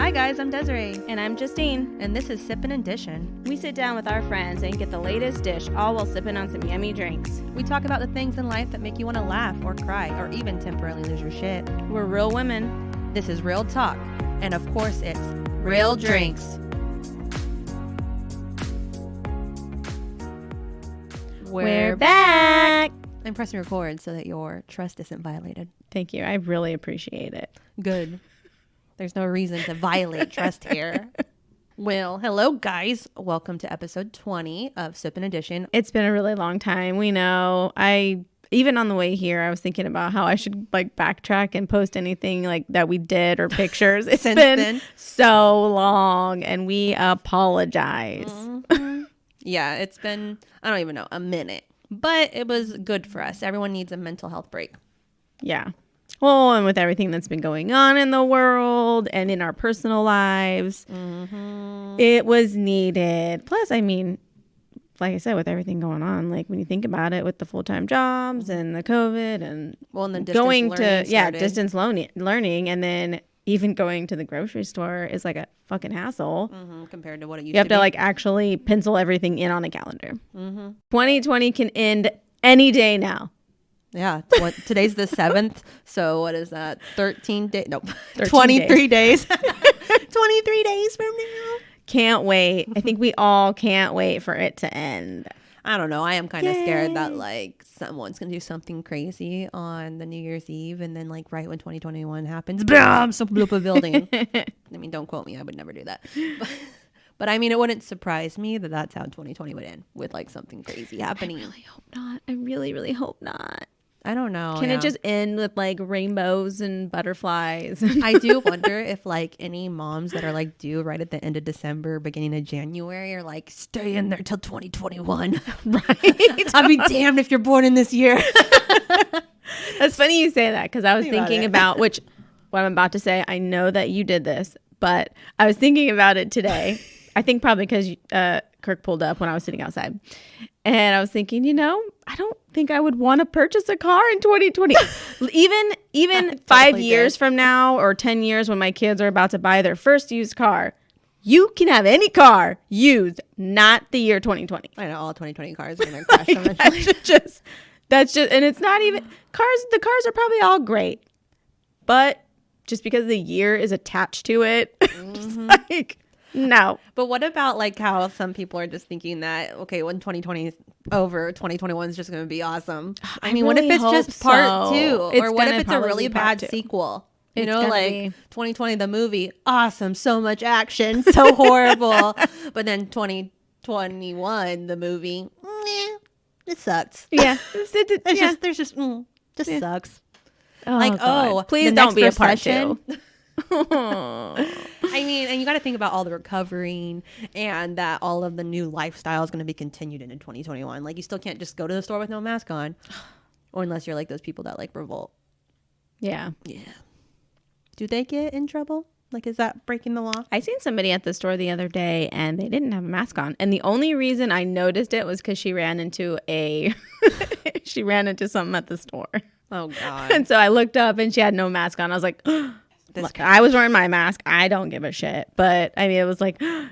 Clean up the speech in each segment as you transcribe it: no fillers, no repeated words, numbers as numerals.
Hi guys, I'm Desiree. And I'm Justine. And this is Sippin and Dishin. We sit down with our friends and get the latest dish, all while sipping on some yummy drinks. We talk about the things in life that make you want to laugh or cry or even temporarily lose your shit. We're real women. This is real talk. And of course it's real drinks. We're back. I'm pressing record so that your trust isn't violated. Thank you. I really appreciate it. Good. There's no reason to violate trust here. Well, hello guys. Welcome to episode 20 of Sippin and Dishin. It's been a really long time. We know. Even on the way here, I was thinking about how I should backtrack and post anything that we did or pictures. It's been so long, and we apologize. Mm-hmm. Yeah, it's been, I don't even know, a minute. But it was good for us. Everyone needs a mental health break. Yeah. Well, and with everything that's been going on in the world and in our personal lives, It was needed. Plus, I mean, like I said, with everything going on, when you think about it, with the full-time jobs and the COVID and the distance learning, and then even going to the grocery store is like a fucking hassle compared to what it used to be. You have to actually pencil everything in on a calendar. 2020 can end any day now. Yeah, today's the 7th, so what is that? 13 days? Nope, 23 days. 23 days from now. Can't wait. I think we all can't wait for it to end. I don't know. I am kind of scared that someone's gonna do something crazy on the New Year's Eve, and then right when 2021 happens, bam, someone blew up a building. I mean, don't quote me. I would never do that. But I mean, it wouldn't surprise me that that's how 2020 would end, with something crazy happening. I really hope not. I really, really hope not. I don't know. Can it just end with rainbows and butterflies? I do wonder if any moms that are due right at the end of December, beginning of January are stay in there till 2021. Right. I'll be damned if you're born in this year. That's funny you say that, because I was thinking about what I'm about to say. I know that you did this, but I was thinking about it today. I think probably because Kirk pulled up when I was sitting outside. And I was thinking, I don't think I would want to purchase a car in 2020. Even 5 years from now or 10 years when my kids are about to buy their first used car, you can have any car used, not the year 2020. I know all 2020 cars are going to crash eventually. That's just, and it's not even, the cars are probably all great. But just because the year is attached to it, no. But what about how some people are just thinking that, okay, when 2020 is over, 2021 is just going to be awesome. I mean, what if it's just part 2? Or what if it's a really bad sequel? 2020, the movie, awesome, so much action, so horrible. But then 2021, the movie, it sucks. Yeah. Just sucks. Please don't be a part 2. I mean, and you got to think about all the recovering and that all of the new lifestyle is going to be continued in 2021. You still can't just go to the store with no mask on, or unless you're those people that revolt. Yeah. Do they get in trouble? Is that breaking the law? I seen somebody at the store the other day and they didn't have a mask on, and the only reason I noticed it was because she ran into something at the store. Oh God! And so I looked up and she had no mask on. I was like. Look, I was wearing my mask. I don't give a shit. But I mean, it was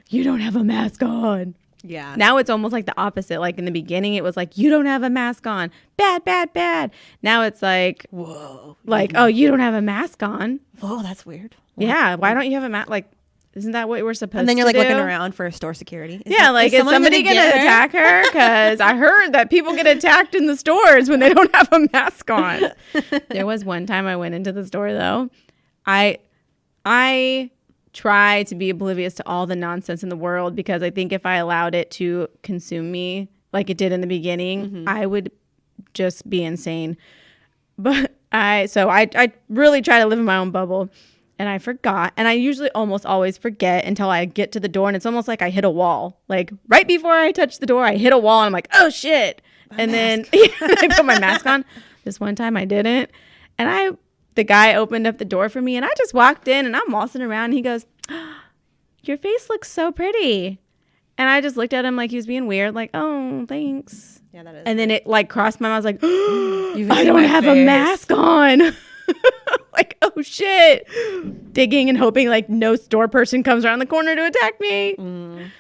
you don't have a mask on. Yeah. Now it's almost the opposite. In the beginning, it was you don't have a mask on. Bad, bad, bad. Now it's whoa. Oh, you don't have a mask on. Whoa, that's weird. Yeah. Why don't you have a mask? Isn't that what we're supposed to do? And then you're looking around for store security. Is somebody going to attack her? Because I heard that people get attacked in the stores when they don't have a mask on. There was one time I went into the store, though. I try to be oblivious to all the nonsense in the world, because I think if I allowed it to consume me like it did in the beginning, I would just be insane. But I really try to live in my own bubble, and I forgot. And I usually almost always forget until I get to the door, and it's almost like I hit a wall. Right before I touch the door, I hit a wall, and I'm like, oh shit. Then I put my mask on. This one time I didn't. And the guy opened up the door for me, and I just walked in, and I'm waltzing around, and he goes, your face looks so pretty. And I just looked at him like he was being weird, oh, thanks. Yeah, that is. And then it crossed my mind. I was I don't have a mask on. Oh shit. digging and hoping like no store person comes around the corner to attack me.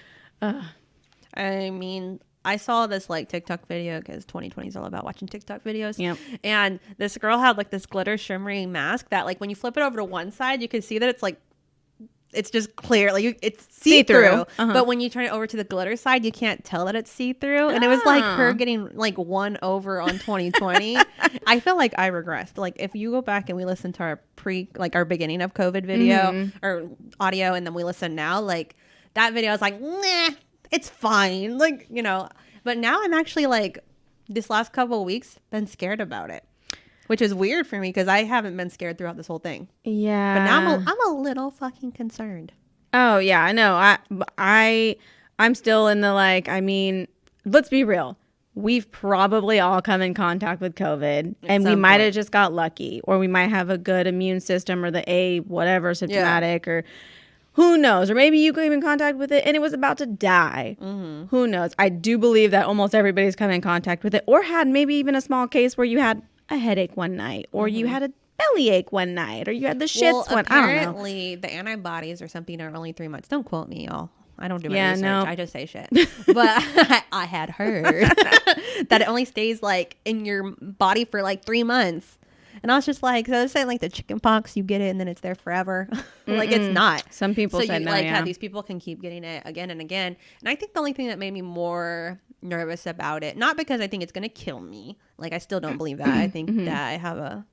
I mean, I saw this like TikTok video because 2020 is all about watching TikTok videos. Yep. And this girl had like this glitter shimmery mask that like when you flip it over to one side, you can see that it's like, it's just clear. Like it's see-through. But when you turn it over to the glitter side, you can't tell that it's see-through. And it was like her getting like won over on 2020. I feel like I regressed. Like if you go back and we listen to our our beginning of COVID video or audio, and then we listen now, like that video is like, nah, it's fine. Like, you know, but now I'm actually like this last couple of weeks been scared about it. Which is weird for me because I haven't been scared throughout this whole thing. Yeah. But now I'm a little fucking concerned. Oh, yeah, I know. I'm still in the like, I mean, let's be real. We've probably all come in contact with COVID and we might have just got lucky, or we might have a good immune system, or the whatever symptomatic, or who knows? Or maybe you came in contact with it and it was about to die. Who knows? I do believe that almost everybody's come in contact with it, or had maybe even a small case where you had a headache one night, or you had a bellyache one night, or you had the shits one. I don't know. Apparently, the antibodies or something are only 3 months. Don't quote me, y'all. I don't do my research. No. I just say shit. But I had heard that it only stays like in your body for like 3 months. And I was just like, so they're saying like the chicken pox, you get it and then it's there forever. Like it's not. Some people so said you, no, like yeah. how these people can keep getting it again and again. And I think the only thing that made me more nervous about it, not because I think it's going to kill me. Like I still don't believe that. I think that I have a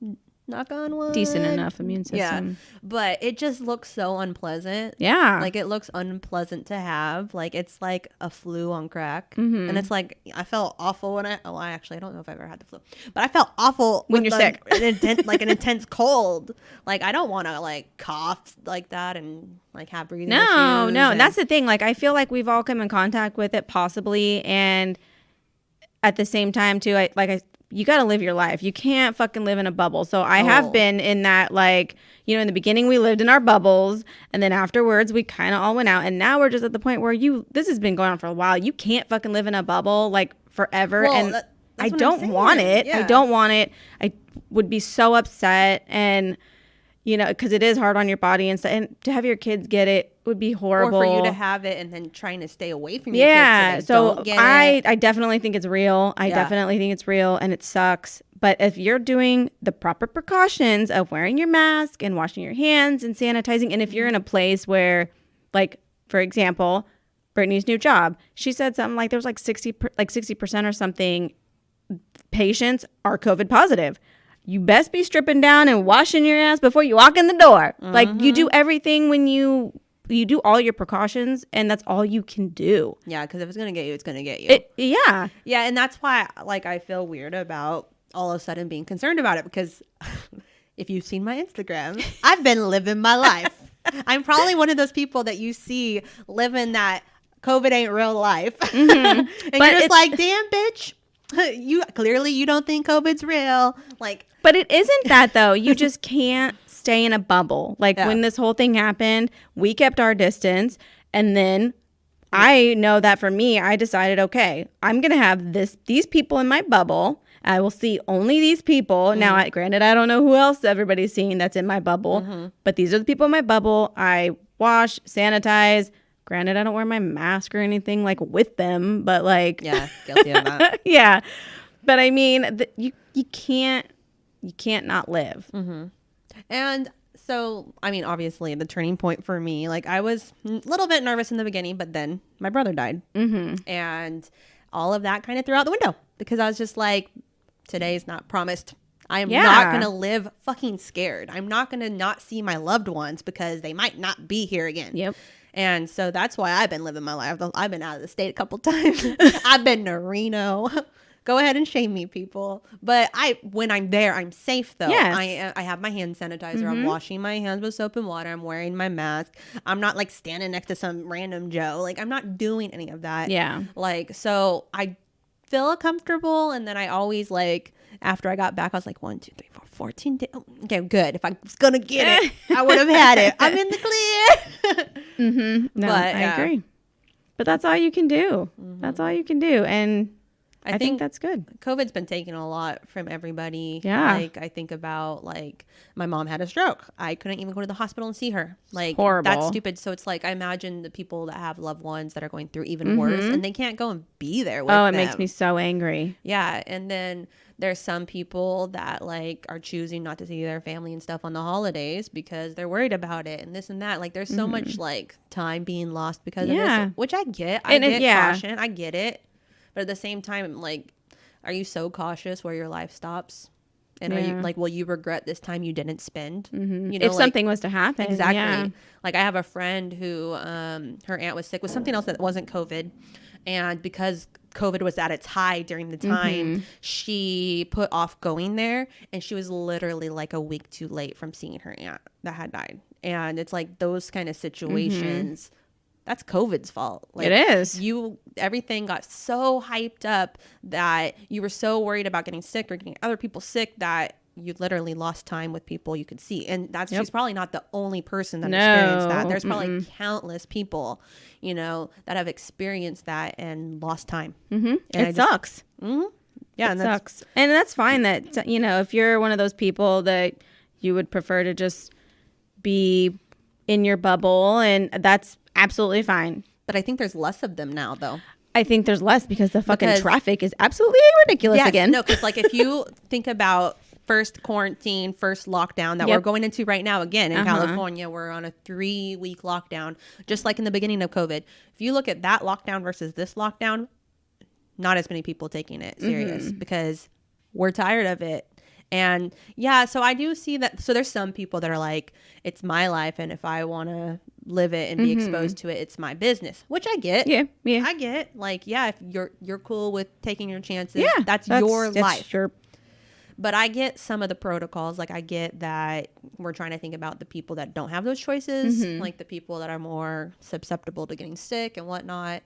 knock on wood, decent enough immune system. Yeah. But it just looks so unpleasant. Yeah. Like it looks unpleasant to have. Like it's like a flu on crack. And it's like I felt awful when I don't know if I've ever had the flu. But I felt awful when you're sick. Like an intense cold. Like I don't want to like cough like that and like have breathing issues. No. And that's the thing. Like I feel like we've all come in contact with it possibly, and at the same time too, you got to live your life. You can't fucking live in a bubble. So I have been in that, like, you know, in the beginning we lived in our bubbles, and then afterwards we kind of all went out, and now we're just at the point where this has been going on for a while. You can't fucking live in a bubble like forever. Well, and I don't want it. Yeah. I don't want it. I would be so upset, and you know, because it is hard on your body and stuff. And to have your kids get it would be horrible. Or for you to have it and then trying to stay away from your kids. So I definitely think it's real. I definitely think it's real, and it sucks. But if you're doing the proper precautions of wearing your mask and washing your hands and sanitizing, and if you're in a place where, like, for example, Brittany's new job, she said something like there was like 60% or something patients are COVID positive. You best be stripping down and washing your ass before you walk in the door. Like you do everything when you do all your precautions, and that's all you can do. Yeah, because if it's gonna get you, it's gonna get you. Yeah, and that's why like I feel weird about all of a sudden being concerned about it, because if you've seen my Instagram, I've been living my life. I'm probably one of those people that you see living that COVID ain't real life, and but you're just like, damn, bitch. You don't think COVID's real, like. But it isn't that though. You just can't stay in a bubble. Like when this whole thing happened, we kept our distance, and then I know that for me, I decided, okay, I'm gonna have these people in my bubble. I will see only these people. Now, granted, I don't know who else everybody's seeing that's in my bubble, but these are the people in my bubble. I wash, sanitize. Granted, I don't wear my mask or anything like with them, but like, yeah, guilty of that. Yeah, but I mean, you can't not live. And so, I mean, obviously, the turning point for me, like I was a little bit nervous in the beginning, but then my brother died, and all of that kind of threw out the window, because I was just like, today's not promised. I am not going to live fucking scared. I'm not going to not see my loved ones because they might not be here again. Yep. And so that's why I've been living my life. I've been out of the state a couple times. I've been to Reno. Go ahead and shame me, people. But when I'm there, I'm safe, though. Yes. I have my hand sanitizer. I'm washing my hands with soap and water. I'm wearing my mask. I'm not, like, standing next to some random Joe. Like, I'm not doing any of that. Yeah. Like, so I feel comfortable. And then I always, like, after I got back, I was like, 1, 2, 3, 4, 14 days. Oh, okay, good. If I was going to get it, I would have had it. I'm in the clear. No, but, I agree. But that's all you can do. That's all you can do. And I think that's good. COVID's been taking a lot from everybody. Yeah. Like, I think about, like, my mom had a stroke. I couldn't even go to the hospital and see her. Like, horrible. That's stupid. So it's like, I imagine the people that have loved ones that are going through even worse, and they can't go and be there with them. It makes me so angry. Yeah. And then there's some people that, like, are choosing not to see their family and stuff on the holidays because they're worried about it and this and that. Like, there's so much, like, time being lost because of this, which I get. I get caution. I get it. But at the same time, like, are you so cautious where your life stops? And are you like, will you regret this time you didn't spend? You know, if something was to happen. Exactly. Yeah. Like, I have a friend who her aunt was sick with something else that wasn't COVID. And because COVID was at its high during the time, she put off going there. And she was literally like a week too late from seeing her aunt that had died. And it's like those kind of situations. That's COVID's fault. Like, it is. Everything got so hyped up that you were so worried about getting sick or getting other people sick that you literally lost time with people you could see. And that's she's probably not the only person that experienced that. There's probably countless people, you know, that have experienced that and lost time. And it sucks. Yeah, it sucks. And that's fine that, you know, if you're one of those people that you would prefer to just be in your bubble, and that's absolutely fine. But I think there's less of them now, though. I think there's less because the fucking traffic is absolutely ridiculous again. No, because like if you think about first quarantine, first lockdown that we're going into right now again in California, we're on a 3-week lockdown, just like in the beginning of COVID. If you look at that lockdown versus this lockdown, not as many people taking it serious because we're tired of it. And yeah, so I do see that. So there's some people that are like, it's my life, and if I want to live it and be exposed to it, it's my business, which I get. Yeah. I get. Like, yeah, if you're cool with taking your chances, that's your life. Sure. But I get some of the protocols. Like, I get that we're trying to think about the people that don't have those choices, like the people that are more susceptible to getting sick and whatnot.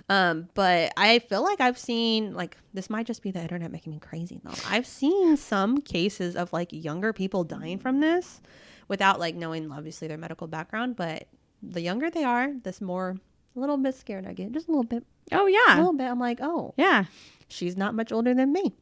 But I feel like I've seen, like, this might just be the internet making me crazy though. I've seen some cases of like younger people dying from this without like knowing obviously their medical background, but the younger they are, a little bit scared I get, just a little bit. Oh yeah. A little bit. I'm like, oh yeah, she's not much older than me.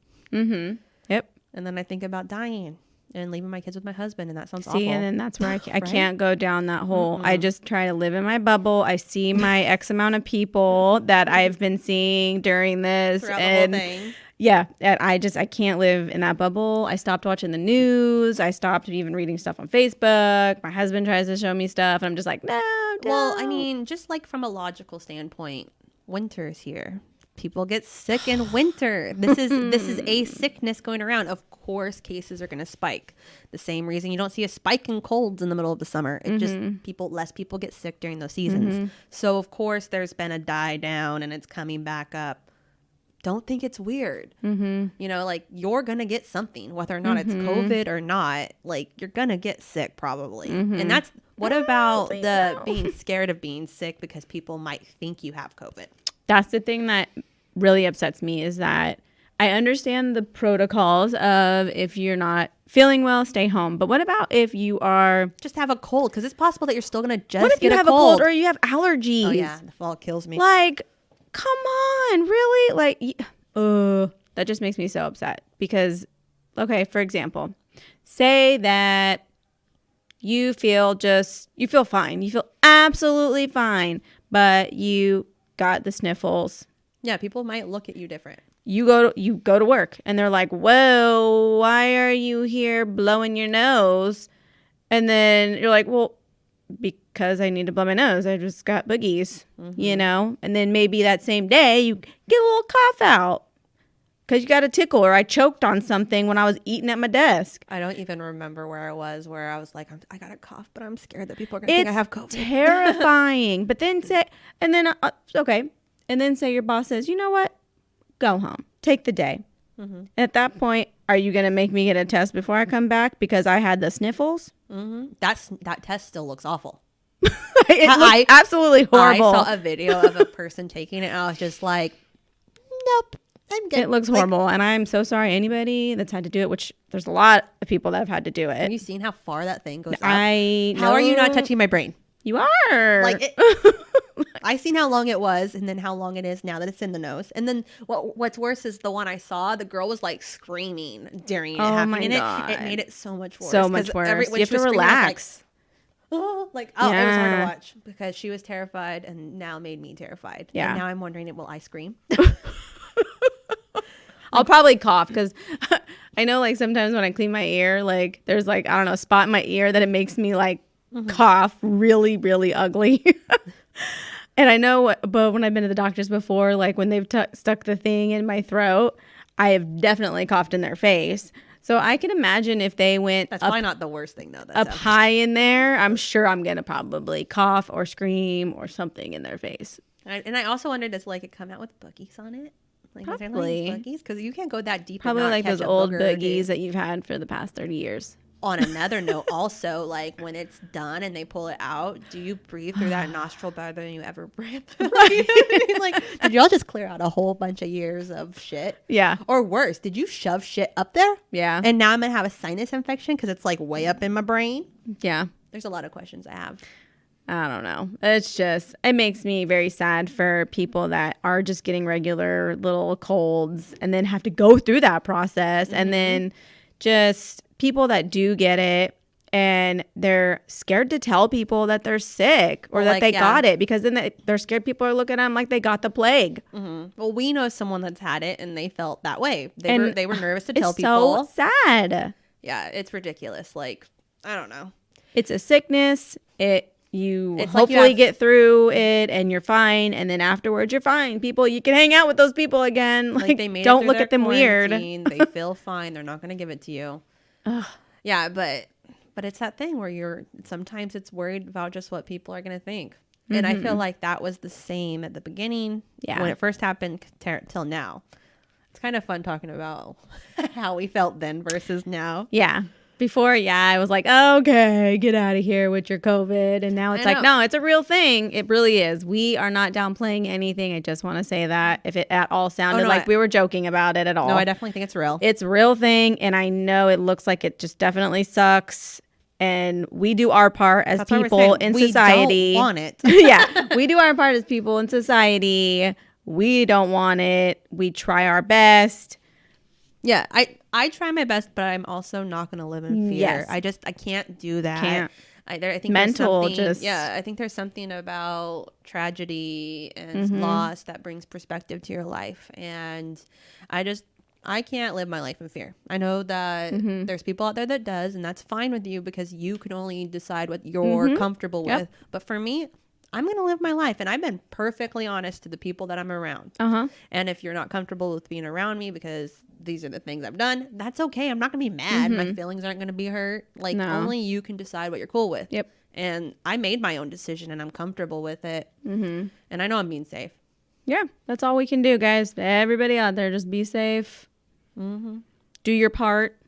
Yep. And then I think about dying and leaving my kids with my husband, and that sounds awful. And then that's where I can't go down that hole. I just try to live in my bubble. I see my X amount of people that I've been seeing during this. Throughout the whole thing. Yeah. And I can't live in that bubble. I stopped watching the news. I stopped even reading stuff on Facebook. My husband tries to show me stuff, and I'm just like, no. Well, I mean, just like from a logical standpoint, winter's here. People get sick in winter. This is a sickness going around. Of course, cases are going to spike. The same reason you don't see a spike in colds in the middle of the summer. It just less people get sick during those seasons. So of course, there's been a die down and it's coming back up. Don't think it's weird. You know, like, you're going to get something, whether or not it's COVID or not. Like, you're going to get sick probably. And that's, what about being scared of being sick because people might think you have COVID? That's the thing that really upsets me, is that I understand the protocols of if you're not feeling well, stay home. But what about if you are... just have a cold? Because it's possible that you're still going to just what if get you have a cold or you have allergies? Oh, yeah. The fall kills me. Like, come on. Really? Like, that just makes me so upset. Because, okay, for example, say that you feel fine. You feel absolutely fine. But you got the sniffles. Yeah, people might look at you different. You go to work and they're like, whoa, why are you here blowing your nose? And then you're like, well, because I need to blow my nose. I just got boogies, you know? And then maybe that same day you get a little cough out because you got a tickle, or I choked on something when I was eating at my desk. I don't even remember where I was like, I got a cough, but I'm scared that people are going to think I have COVID. It's terrifying. But then say your boss says, you know what? Go home. Take the day. At that point, are you going to make me get a test before I come back because I had the sniffles? That test still looks awful. It looks absolutely horrible. I saw a video of a person taking it, and I was just like, nope, I'm good. It looks horrible, and I'm so sorry anybody that's had to do it, which there's a lot of people that have had to do it. Have you seen how far that thing goes up? How are you not touching my brain? You are. Like, I seen how long it was and then how long it is now that it's in the nose. And then what's worse is the one I saw, the girl was like screaming during it happening. My God. It made it so much worse. So much worse. You have to relax. It was hard to watch because she was terrified and now made me terrified. Yeah. And now I'm wondering, will I scream? I'll probably cough because I know like sometimes when I clean my ear, like there's like, I don't know, a spot in my ear that it makes me like cough really, really ugly. And I know, but when I've been to the doctors before, like when they've stuck the thing in my throat, I have definitely coughed in their face. So I can imagine if they went That's probably not the worst thing though. Up high in there, I'm sure I'm going to probably cough or scream or something in their face. And I also wondered, does like it come out with boogies on it? Like, probably. Is there like boogies? Because you can't go that deep. Probably like those old boogies that you've had for the past 30 years. On another note, also, like when it's done and they pull it out, do you breathe through that nostril better than you ever breathed? Like, did y'all just clear out a whole bunch of years of shit? Yeah. Or worse, did you shove shit up there? Yeah. And now I'm going to have a sinus infection because it's like way up in my brain? Yeah. There's a lot of questions I have. I don't know. It makes me very sad for people that are just getting regular little colds and then have to go through that process. And then just people that do get it and they're scared to tell people that they're sick or that they got it because then they're scared people are looking at them like they got the plague. Well, we know someone that's had it and they felt that way. They were nervous to tell people. It's so sad. Yeah, it's ridiculous. Like, I don't know. It's a sickness. You hopefully get through it and you're fine. And then afterwards, you're fine. People, you can hang out with those people again. Like they made don't look at them weird. They feel fine. They're not going to give it to you. Yeah, but it's that thing where sometimes it's worried about just what people are going to think. And I feel like that was the same at the beginning when it first happened till now. It's kind of fun talking about how we felt then versus now. Yeah. Before, I was like, okay, get out of here with your COVID. And now it's like, no, it's a real thing. It really is. We are not downplaying anything. I just want to say that if it at all sounded like we were joking about it at all. No, I definitely think it's real. It's a real thing. And I know it looks like it just definitely sucks. And we do our part as people in society. We don't want it. Yeah, we do our part as people in society. We don't want it. We try our best. Yeah, I try my best, but I'm also not going to live in fear. Yes. I can't do that. Can't. I think mental I think there's something about tragedy and loss that brings perspective to your life. And I can't live my life in fear. I know that there's people out there that does, and that's fine with you because you can only decide what you're comfortable with. But for me, I'm going to live my life. And I've been perfectly honest to the people that I'm around. And if you're not comfortable with being around me because these are the things I've done, that's okay. I'm not going to be mad. My feelings aren't going to be hurt. Like, only you can decide what you're cool with. Yep. And I made my own decision and I'm comfortable with it. And I know I'm being safe. Yeah, that's all we can do, guys. Everybody out there, just be safe. Do your part.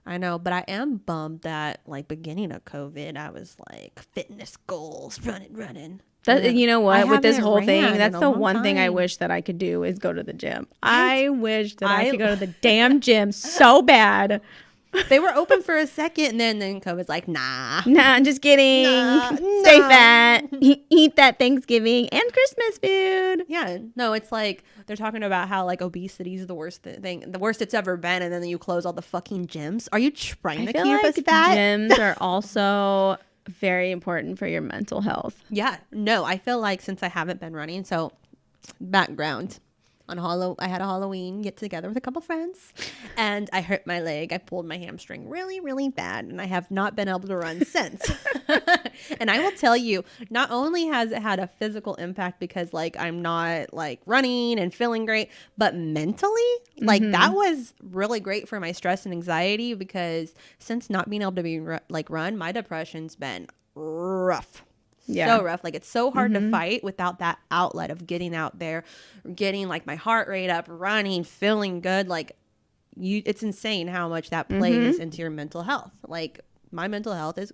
I know, but I am bummed that like beginning of COVID, I was like fitness goals, running. That, you know what? With this whole thing, that's the one thing I wish that I could do is go to the gym. I wish that I could go to the damn gym so bad. They were open for a second, and then COVID's like, nah, I'm just kidding. Stay fat, eat that Thanksgiving and Christmas food. Yeah, no, it's like they're talking about how like obesity is the worst thing, the worst it's ever been, and then you close all the fucking gyms. Are you trying to keep us fat? Gyms are also very important for your mental health. Yeah, no, I feel like since I haven't been running, so background. I had a Halloween get together with a couple friends and I hurt my leg. I pulled my hamstring really, really bad and I have not been able to run since. And I will tell you, not only has it had a physical impact because like I'm not like running and feeling great, but mentally, like that was really great for my stress and anxiety because since not being able to run, my depression's been rough. Yeah. So rough. Like it's so hard to fight without that outlet of getting out there, getting like my heart rate up, running, feeling good. Like it's insane how much that plays into your mental health. Like my mental health is,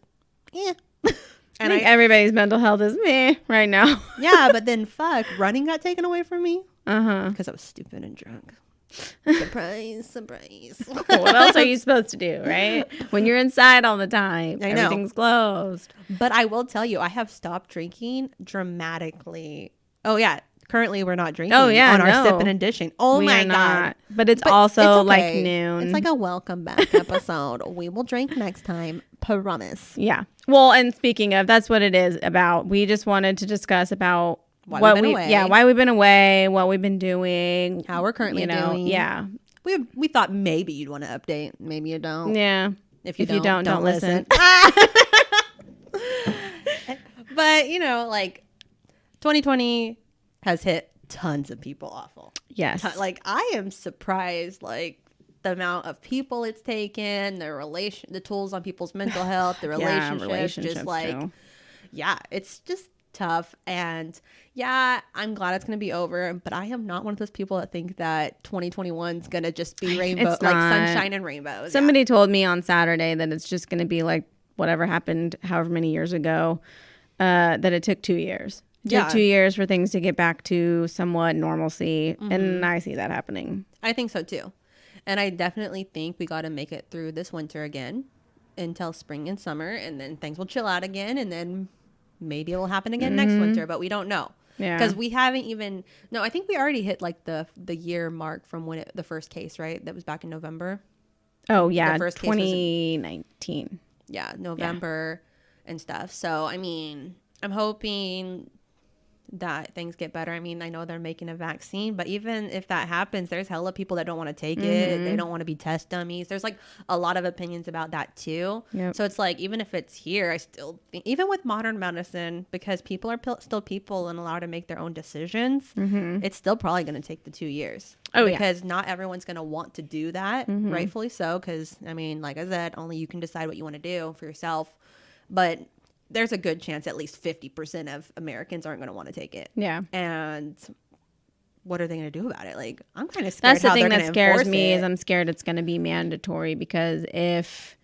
And I think everybody's mental health is meh right now. Yeah, but then running got taken away from me because I was stupid and drunk. Surprise. What else are you supposed to do, right? When you're inside all the time, I know. Everything's closed. But I will tell you, I have stopped drinking dramatically. Oh, yeah. Currently, we're not drinking on our Sippin and Dishin. Oh, my God. But it's also like noon. It's like a welcome back episode. We will drink next time. Promise. Yeah. Well, and speaking of, that's what it is about. We just wanted to discuss about why we've been away, what we've been doing, how we're currently doing. Yeah. We thought maybe you'd want to update. Maybe you don't. Yeah. If you don't listen. But, 2020 has hit tons of people awful. Yes. I am surprised, the amount of people it's taken, the tools on people's mental health, the relationships just too. It's just tough. And I'm glad it's going to be over, but I am not one of those people that think that 2021 is going to just be rainbow, sunshine and rainbows. Somebody told me on Saturday that it's just going to be like whatever happened however many years ago, that it took 2 years. It took 2 years for things to get back to somewhat normalcy. Mm-hmm. And I see that happening. I think so too. And I definitely think we got to make it through this winter again until spring and summer, and then things will chill out again, and then maybe it will happen again next winter, but we don't know. Yeah. Because we haven't even... No, I think we already hit the year mark from when the first case, right? That was back in November. Oh, yeah. The first 2019. November and stuff. So, I'm hoping that things get better. I know they're making a vaccine, but even if that happens, there's hella people that don't want to take it. They don't want to be test dummies. There's a lot of opinions about that too. Yep. So it's even if it's here, I still think, even with modern medicine, because people are still people and allowed to make their own decisions, it's still probably going to take the 2 years. Because not everyone's going to want to do that, rightfully so, because like I said, only you can decide what you want to do for yourself. But there's a good chance at least 50% of Americans aren't going to want to take it. Yeah. And what are they going to do about it? I'm kind of scared. That's the thing that scares me is I'm scared it's going to be mandatory, because if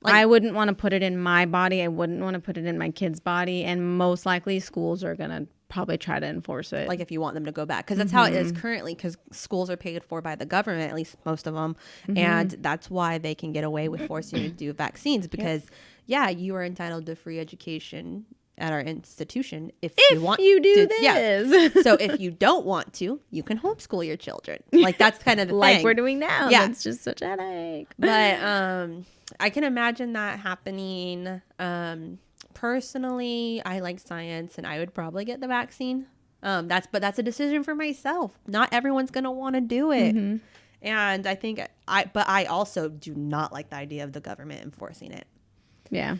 I wouldn't want to put it in my body, I wouldn't want to put it in my kid's body. And most likely schools are going to probably try to enforce it. If you want them to go back. Because that's how it is currently, because schools are paid for by the government, at least most of them. And that's why they can get away with forcing you to do vaccines, because... you are entitled to free education at our institution if you want you do this. Yeah. So if you don't want to, you can homeschool your children. That's kind of the thing. Like we're doing now. Yeah. That's just such a headache. But I can imagine that happening. Personally, I like science and I would probably get the vaccine. That's a decision for myself. Not everyone's going to want to do it. And I think I also do not like the idea of the government enforcing it. Yeah.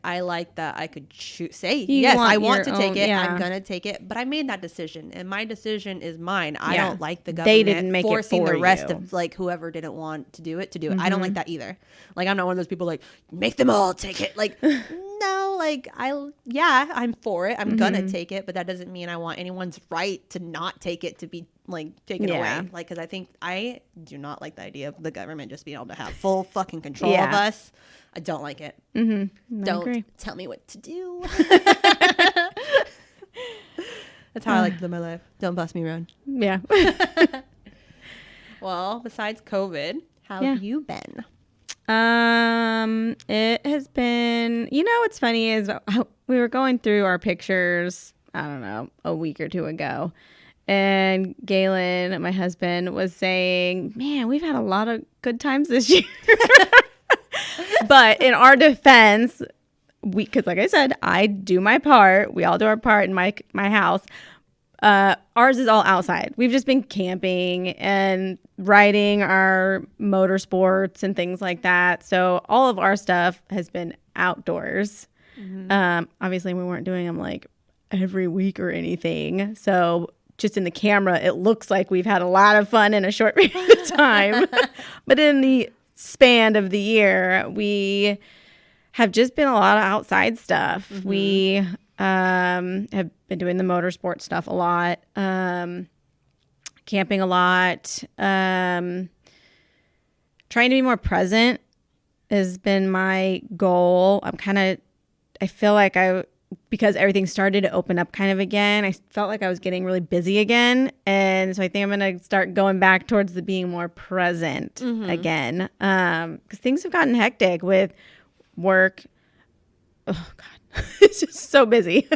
I like that I could say, yes, I want to take it. Yeah. I'm going to take it. But I made that decision, and my decision is mine. I don't like the government forcing the rest of whoever didn't want to do it to do it. I don't like that either. I'm not one of those people make them all take it. No, I'm for it. I'm going to take it, but that doesn't mean I want anyone's right to not take it to be taken away. Because I do not like the idea of the government just being able to have full fucking control of us. I don't like it. Don't tell me what to do. That's how I like to live my life. Don't bust me around. Yeah. Well, besides COVID, how have you been? It has been, what's funny is we were going through our pictures, I don't know, a week or two ago. And Galen, my husband, was saying, man, we've had a lot of good times this year. But in our defense, because like I said, I do my part. We all do our part in my house. Ours is all outside. We've just been camping and riding our motorsports and things like that. So all of our stuff has been outdoors. Obviously, we weren't doing them every week or anything. So just in the camera, it looks like we've had a lot of fun in a short period of time. But in the span of the year, we have just been a lot of outside stuff. We have been doing the motorsport stuff a lot, camping a lot, trying to be more present has been my goal. I feel like because everything started to open up kind of again, I felt like I was getting really busy again. And so I think I'm going to start going back towards the being more present again. Because things have gotten hectic with work. Oh, God. It's just so busy.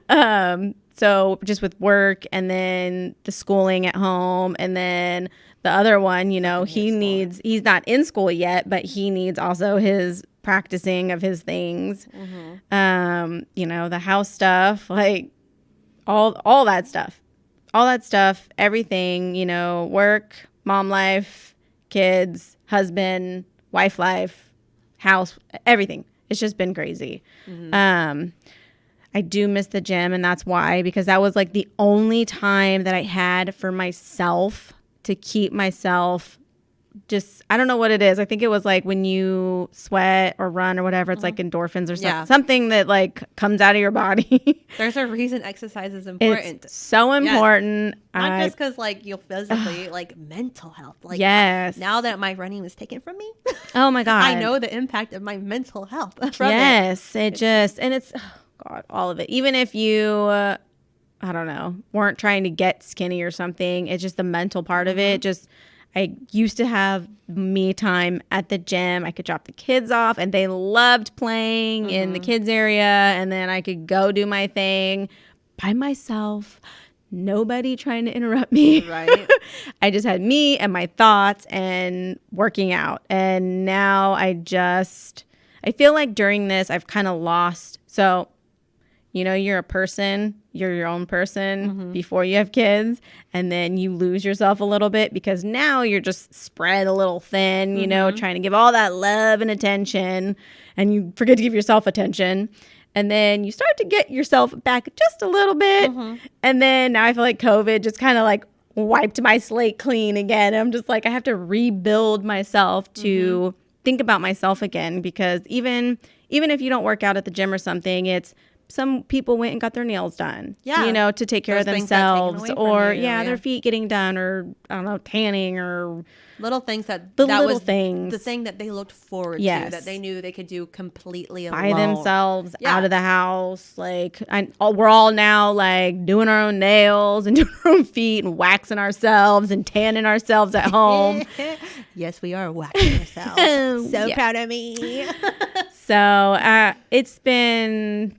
So just with work and then the schooling at home and then the other one, you know, he's not in school yet, but he needs also his practicing of his things. You know, the house stuff, like all that stuff, everything, you know, work, mom life, kids, husband, wife life, house, everything. It's just been crazy. I do miss the gym, and that's why, because that was like the only time that I had for myself to keep myself just, I don't know what it is. I think it was like when you sweat or run or whatever, it's like endorphins or something that like comes out of your body. There's a reason exercise is important. It's so important. Yes. Not just because like you'll physically, like mental health. Like now that my running was taken from me. Oh my God. I know the impact of my mental health from it just, and it's, oh God, all of it. Even if you, I don't know, weren't trying to get skinny or something, it's just the mental part of it. Just, I used to have me time at the gym. I could drop the kids off and they loved playing in the kids area. And then I could go do my thing by myself. Nobody trying to interrupt me. Right. I just had me and my thoughts and working out. And now I feel like during this, I've kind of lost. So, you know, you're a person, you're your own person before you have kids, and then you lose yourself a little bit because now you're just spread a little thin, you know, trying to give all that love and attention, and you forget to give yourself attention. And then you start to get yourself back just a little bit. And then now I feel like COVID just kind of like wiped my slate clean again. I'm just like, I have to rebuild myself to think about myself again, because even if you don't work out at the gym or something, it's some people went and got their nails done, you know, to take care of themselves, or their feet getting done, or I don't know, tanning, or little things that was things. The thing that they looked forward to, that they knew they could do completely alone. By themselves, out of the house. Like we're all now like doing our own nails and doing our own feet and waxing ourselves and tanning ourselves at home. Yes, we are waxing ourselves. So proud of me. So it's been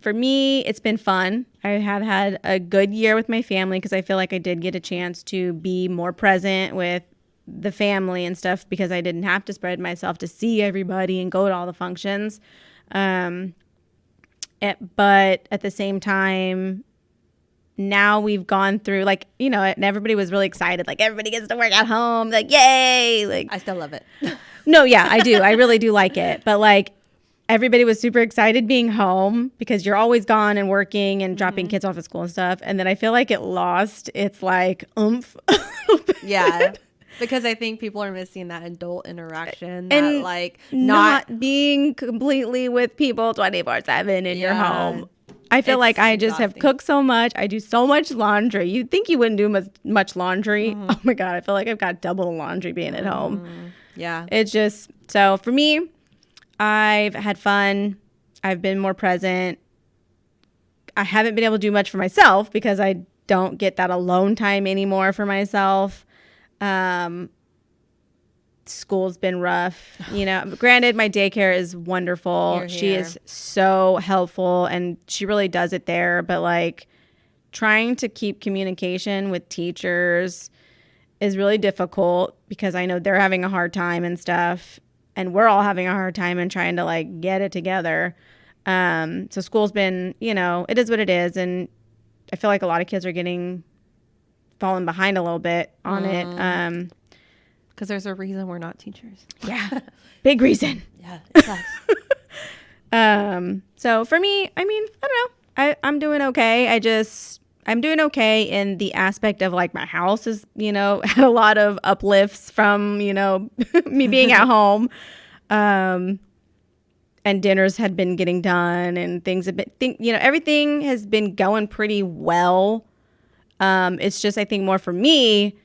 fun. I have had a good year with my family because I feel like I did get a chance to be more present with the family and stuff because I didn't have to spread myself to see everybody and go to all the functions. But at the same time, now we've gone through, like, you know, and everybody was really excited. Like, everybody gets to work at home. Like, yay. Like, I still love it. No, yeah, I do. I really do like it. But, like, everybody was super excited being home because you're always gone and working and dropping kids off at school and stuff. And then I feel like it lost its, like, oomph. Yeah. Because I think people are missing that adult interaction, and that like not being completely with people 24/7 in your home. I feel like I just have cooked so much. I do so much laundry. You'd think you wouldn't do much laundry. Oh my God. I feel like I've got double the laundry being at home. Yeah. It's just, so for me, I've had fun. I've been more present. I haven't been able to do much for myself because I don't get that alone time anymore for myself. School's been rough, you know. Granted, my daycare is wonderful. She is so helpful and she really does it there. But like trying to keep communication with teachers is really difficult because I know they're having a hard time and stuff. And we're all having a hard time and trying to like get it together. So school's been, you know, it is what it is. And I feel like a lot of kids are falling behind a little bit on it. Because there's a reason we're not teachers. Yeah. Big reason. Yeah, it sucks. So for me, I mean, I don't know. I'm doing okay. I'm doing okay in the aspect of like my house is, you know, had a lot of uplifts from, you know, me being at home. And dinners had been getting done and things have been, you know, everything has been going pretty well. It's just, I think more for me,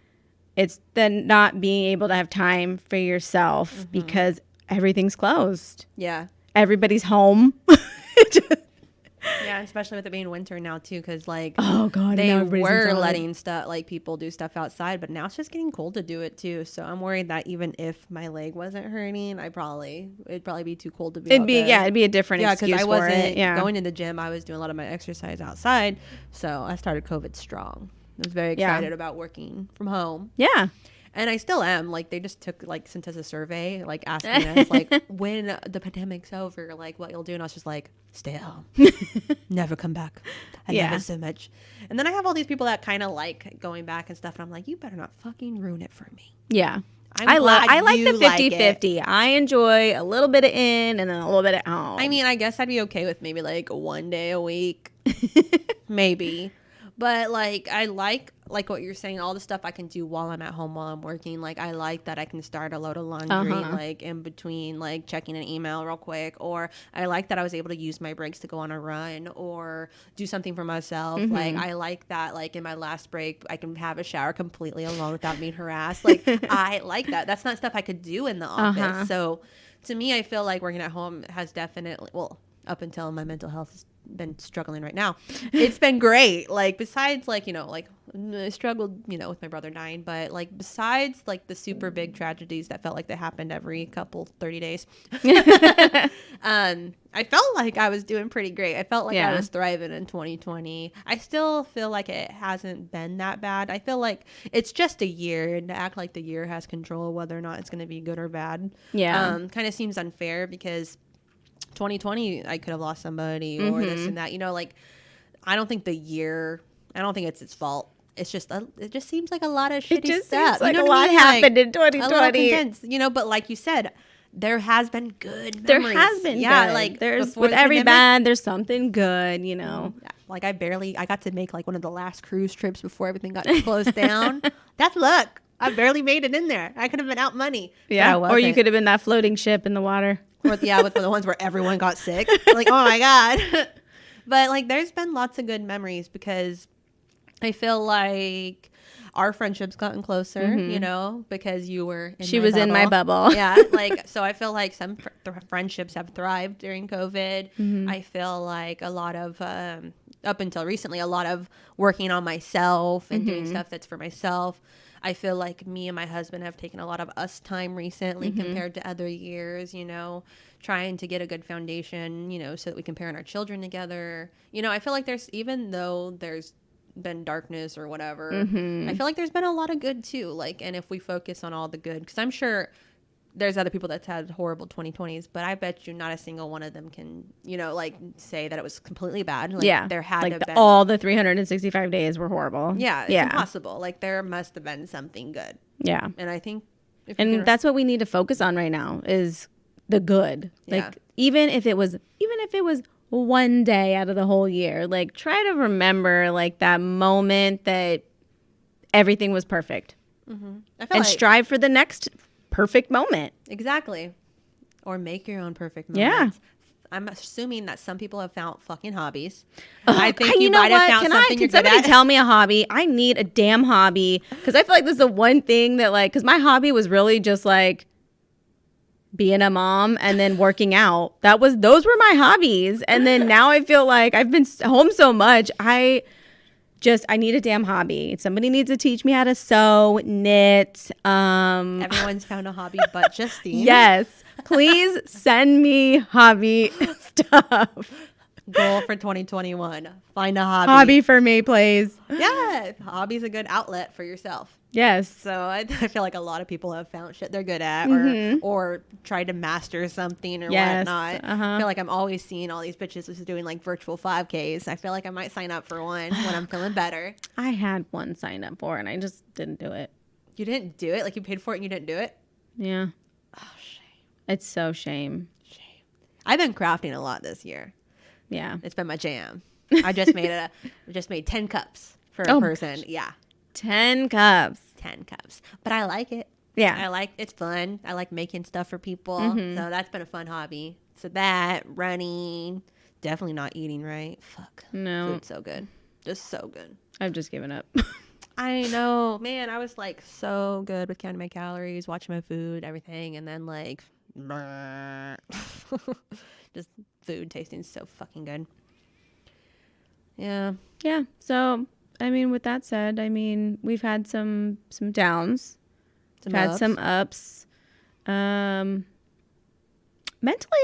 it's the not being able to have time for yourself because everything's closed. Yeah. Everybody's home. Yeah, especially with it being winter now too, because like oh god, they were letting stuff like people do stuff outside, but now it's just getting cold to do it too. So I'm worried that even if my leg wasn't hurting, it'd probably be too cold to be. It'd be a different excuse because I wasn't for it. going to the gym. I was doing a lot of my exercise outside, so I started COVID strong. I was very excited about working from home. Yeah. And I still am. Like, they just sent us a survey, like, asking us, like, when the pandemic's over, like, what you'll do. And I was just like, stay at home. Never come back. I love it so much. And then I have all these people that kind of like going back and stuff. And I'm like, you better not fucking ruin it for me. Yeah. I like the 50-50. I enjoy a little bit of in and then a little bit at home. I mean, I guess I'd be okay with maybe, like, one day a week. Maybe. But, like, I like what you're saying, all the stuff I can do while I'm at home, while I'm working. Like, I like that I can start a load of laundry, like, in between, like, checking an email real quick. Or I like that I was able to use my breaks to go on a run or do something for myself. Like, I like that, like, in my last break, I can have a shower completely alone without being harassed. Like, I like that. That's not stuff I could do in the office. So, to me, I feel like working at home has definitely, well, up until my mental health has been struggling right now, it's been great. Like, besides, like, you know, like, I struggled, you know, with my brother dying, but like, besides like the super big tragedies that felt like they happened every 30 days, I felt like I was doing pretty great. I felt like I was thriving in 2020. I still feel like it hasn't been that bad. I feel like it's just a year, and to act like the year has control of whether or not it's going to be good or bad, kind of seems unfair, because 2020 I could have lost somebody or this and that, you know. Like, I don't think it's its fault. It's just it just seems like a lot of shitty stuff. Seems like a lot happened in 2020, you know. But like you said, there has been good memories. There has been good. Like, there's with every band there's something good, you know. Like, I got to make like one of the last cruise trips before everything got closed down. That's luck. I barely made it in there. I could have been out money. Yeah, or you could have been that floating ship in the water. With the ones where everyone got sick. Like, oh my God. But like, there's been lots of good memories, because I feel like our friendship's gotten closer, you know, because you were in my bubble. Yeah. Like, so I feel like some friendships have thrived during COVID. I feel like a lot of, up until recently, a lot of working on myself and doing stuff that's for myself. I feel like me and my husband have taken a lot of us time recently compared to other years, you know, trying to get a good foundation, you know, so that we can parent our children together. You know, I feel like even though there's been darkness or whatever, I feel like there's been a lot of good too. Like, and if we focus on all the good, because I'm sure there's other people that's had horrible 2020s, but I bet you not a single one of them can, you know, like, say that it was completely bad. Like, there had to have been all the 365 days were horrible. Yeah, it's impossible. Like, there must have been something good. Yeah, and I think, that's what we need to focus on right now, is the good. Like, even if it was one day out of the whole year, like, try to remember like that moment that everything was perfect, and strive for the next perfect moment. Exactly. Or make your own perfect moments. I'm assuming that some people have found fucking hobbies. I think you might have found something you're good at. Can somebody tell me a hobby? I need a damn hobby, because I feel like this is the one thing that, like, because my hobby was really just like being a mom and then working out. Those were my hobbies. And then now I feel like I've been home so much. I need a damn hobby. Somebody needs to teach me how to sew, knit. Everyone's found a hobby but Justine. Yes. Please send me hobby stuff. Goal for 2021. Find a hobby. Hobby for me, please. Yeah. Hobby's a good outlet for yourself. Yes. So I feel like a lot of people have found shit they're good at, or tried to master something or whatnot. I feel like I'm always seeing all these bitches who's doing like virtual 5Ks. I feel like I might sign up for one when I'm feeling better. I had one sign up for, and I just didn't do it. You didn't do it? Like, you paid for it and you didn't do it? Yeah. Oh, shame. It's so shame. I've been crafting a lot this year. Yeah. It's been my jam. I just made 10 cups for a person. Gosh. Yeah. 10 cups. 10 cups. But I like it. Yeah. It's fun. I like making stuff for people. So that's been a fun hobby. So that, running, definitely not eating right. Fuck. No. Food's so good. Just so good. I've just given up. I know. Man, I was like so good with counting my calories, watching my food, everything. And then like, just food tasting so fucking good. Yeah. Yeah. So, I mean, with that said, I mean, we've had some downs. We've had some ups. Mentally,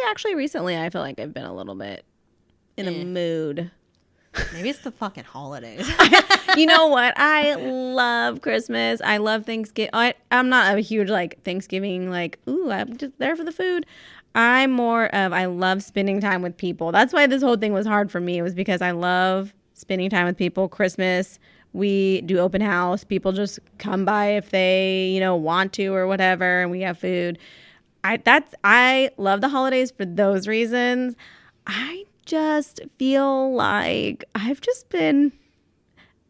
actually, recently, I feel like I've been a little bit in a mood. Maybe it's the fucking holidays. You know what? I love Christmas. I love Thanksgiving. I'm not a huge like Thanksgiving, like, ooh, I'm just there for the food. I'm more of, I love spending time with people. That's why this whole thing was hard for me. It was because I love spending time with people. Christmas, we do open house. People just come by if they, want to or whatever, and we have food. I love the holidays for those reasons. I just feel like I've just been,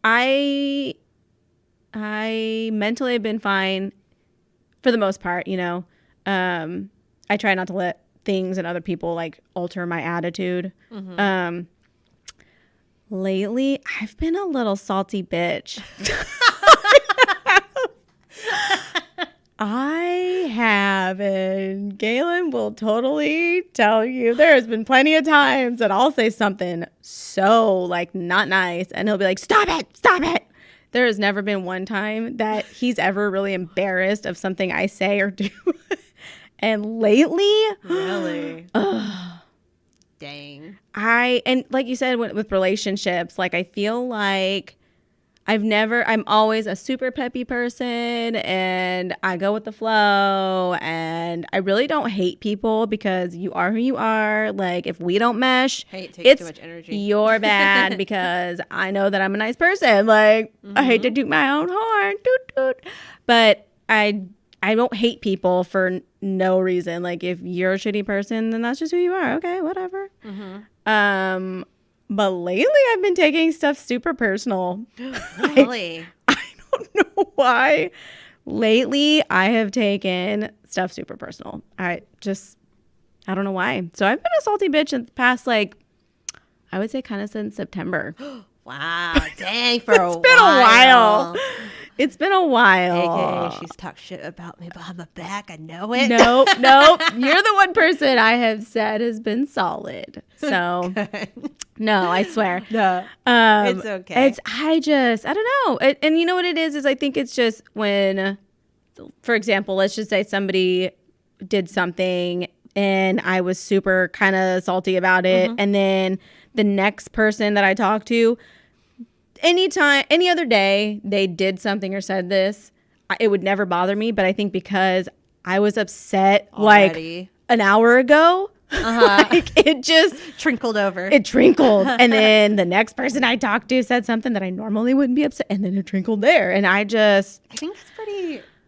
I mentally have been fine for the most part, I try not to let things and other people like alter my attitude. Mm-hmm. Lately, I've been a little salty bitch. I have, and Galen will totally tell you, there has been plenty of times that I'll say something so like not nice, and he'll be like, stop it. There has never been one time that he's ever really embarrassed of something I say or do. And lately, really, dang. And like you said, with relationships, like I feel like I'm always a super peppy person, and I go with the flow, and I really don't hate people because you are who you are. Like if we don't mesh, hate takes too much energy. You're bad because I know that I'm a nice person. Like I hate to toot my own horn, toot toot, but I don't hate people for no reason. Like if you're a shitty person, then that's just who you are. Okay, whatever. Mm-hmm. But lately I've been taking stuff super personal. Really? I don't know why. Lately I have taken stuff super personal. I don't know why. So I've been a salty bitch in the past, like, I would say kind of since September. Wow. Dang, for a while. It's been a while. It's been a while. AKA, she's talked shit about me behind my back. I know it. Nope. You're the one person I have said has been solid. So, no, I swear. No, it's okay. I don't know. And you know what it is I think it's just when, for example, let's just say somebody did something and I was super kind of salty about it. And then the next person that I talked to, any other day they did something or said this, it would never bother me. But I think because I was upset already, like an hour ago, like it just trickled over. It trickled. And then the next person I talked to said something that I normally wouldn't be upset. And then it trickled there. And I think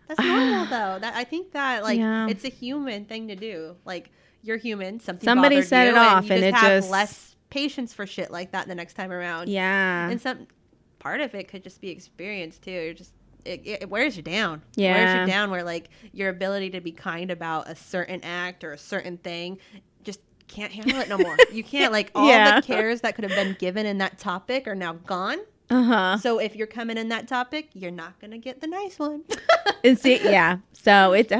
that's normal though. I think that like it's a human thing to do. Like you're human. Somebody set it off and it have less patience for shit like that the next time around. Yeah. And some part of it could just be experience too. You're just it wears you down. Yeah. It wears you down where like your ability to be kind about a certain act or a certain thing just can't handle it no more. You can't, like, all the cares that could have been given in that topic are now gone. So if you're coming in that topic, you're not gonna get the nice one. And so it's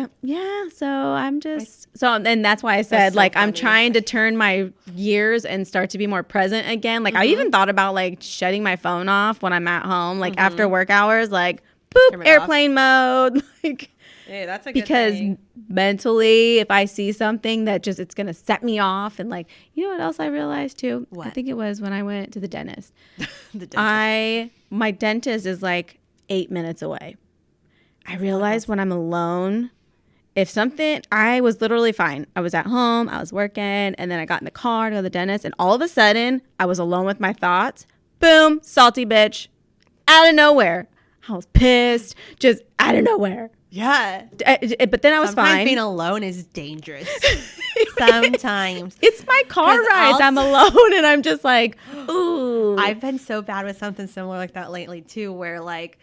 so I'm just and that's why I said, like, funny. I'm trying to turn my gears and start to be more present again. Like I even thought about like shutting my phone off when I'm at home, like after work hours, like boop, airplane mode, like. Hey, that's a good because thing. Mentally, if I see something that just it's gonna set me off, and like, you know what else I realized too? What? I think it was when I went to the dentist. My dentist is like 8 minutes away. I realized when I'm alone, I was literally fine. I was at home, I was working, and then I got in the car to go to the dentist, and all of a sudden, I was alone with my thoughts. Boom, salty bitch, out of nowhere. I was pissed, just out of nowhere. Yeah. But then I was fine. Being alone is dangerous. Sometimes. It's my car rides. I'm alone and I'm just like, ooh. I've been so bad with something similar like that lately too, where like